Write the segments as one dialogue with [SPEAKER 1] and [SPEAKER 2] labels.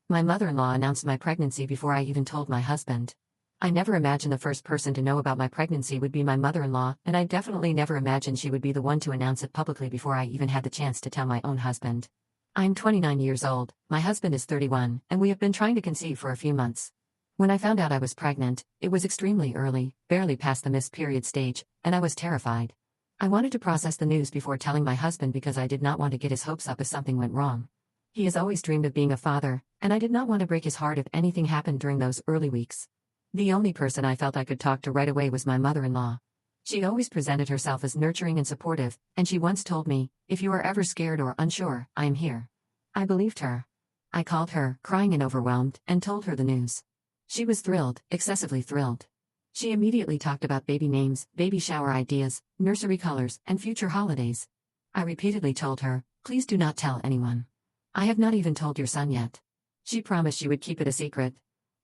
[SPEAKER 1] My mother-in-law announced my pregnancy before I even told my husband. I never imagined the first person to know about my pregnancy would be my mother-in-law, and I definitely never imagined she would be the one to announce it publicly before I even had the chance to tell my own husband. I'm 29 years old, my husband is 31, and we have been trying to conceive for a few months. When I found out I was pregnant, it was extremely early, barely past the missed period stage, and I was terrified. I wanted to process the news before telling my husband because I did not want to get his hopes up if something went wrong. He has always dreamed of being a father, and I did not want to break his heart if anything happened during those early weeks. The only person I felt I could talk to right away was my mother-in-law. She always presented herself as nurturing and supportive, and she once told me, "If you are ever scared or unsure, I am here." I believed her. I called her, crying and overwhelmed, and told her the news. She was thrilled, excessively thrilled. She immediately talked about baby names, baby shower ideas, nursery colors, and future holidays. I repeatedly told her, "Please do not tell anyone. I have not even told your son yet." She promised she would keep it a secret.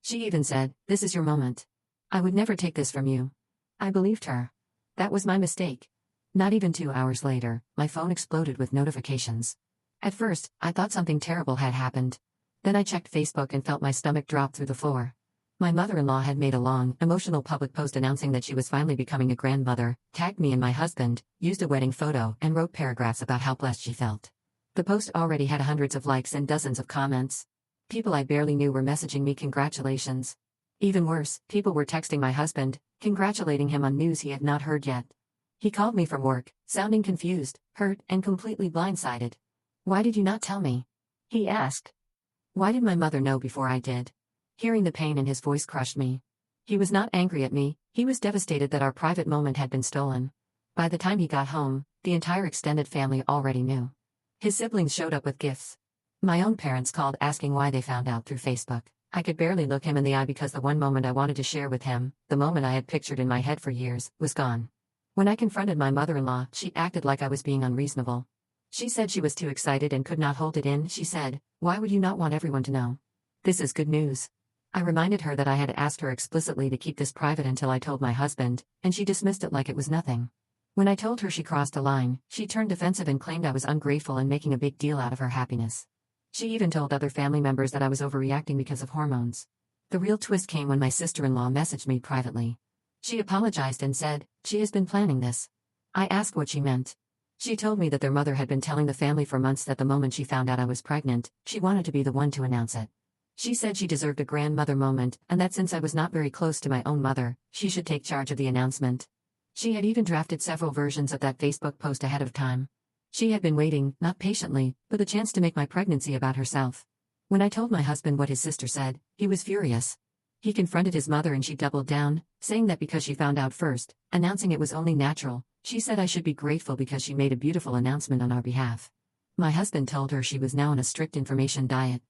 [SPEAKER 1] She even said, "This is your moment. I would never take this from you." I believed her. That was my mistake. Not even 2 hours later, my phone exploded with notifications. At first, I thought something terrible had happened. Then I checked Facebook and felt my stomach drop through the floor. My mother-in-law had made a long, emotional public post announcing that she was finally becoming a grandmother, tagged me and my husband, used a wedding photo, and wrote paragraphs about how blessed she felt. The post already had hundreds of likes and dozens of comments. People I barely knew were messaging me congratulations. Even worse, people were texting my husband, congratulating him on news he had not heard yet. He called me from work, sounding confused, hurt, and completely blindsided. "Why did you not tell me?" he asked. Why did my mother know before I did? Hearing the pain in his voice crushed me. He was not angry at me, he was devastated that our private moment had been stolen. By the time he got home, the entire extended family already knew. His siblings showed up with gifts. My own parents called asking why they found out through Facebook. I could barely look him in the eye because the one moment I wanted to share with him, the moment I had pictured in my head for years, was gone. When I confronted my mother-in-law, she acted like I was being unreasonable. She said she was too excited and could not hold it in. She said, "Why would you not want everyone to know? This is good news." I reminded her that I had asked her explicitly to keep this private until I told my husband, and she dismissed it like it was nothing. When I told her she crossed a line, she turned defensive and claimed I was ungrateful and making a big deal out of her happiness. She even told other family members that I was overreacting because of hormones. The real twist came when my sister-in-law messaged me privately. She apologized and said, "She has been planning this." I asked what she meant. She told me that their mother had been telling the family for months that the moment she found out I was pregnant, she wanted to be the one to announce it. She said she deserved a grandmother moment, and that since I was not very close to my own mother, she should take charge of the announcement. She had even drafted several versions of that Facebook post ahead of time. She had been waiting, not patiently, for the chance to make my pregnancy about herself. When I told my husband what his sister said, he was furious. He confronted his mother and she doubled down, saying that because she found out first, announcing it was only natural, she said I should be grateful because she made a beautiful announcement on our behalf. My husband told her she was now on a strict information diet.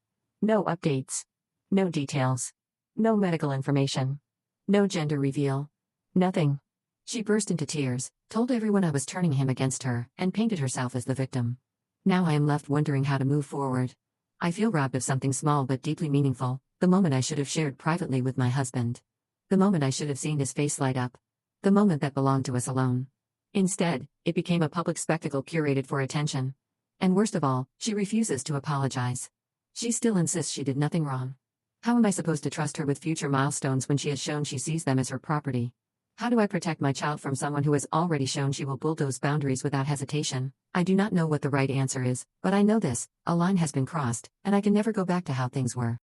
[SPEAKER 1] No updates. No details. No medical information. No gender reveal. Nothing. She burst into tears, told everyone I was turning him against her, and painted herself as the victim. Now I am left wondering how to move forward. I feel robbed of something small but deeply meaningful, the moment I should have shared privately with my husband. The moment I should have seen his face light up. The moment that belonged to us alone. Instead, it became a public spectacle curated for attention. And worst of all, she refuses to apologize. She still insists she did nothing wrong. How am I supposed to trust her with future milestones when she has shown she sees them as her property? How do I protect my child from someone who has already shown she will bulldoze boundaries without hesitation? I do not know what the right answer is, but I know this: a line has been crossed, and I can never go back to how things were.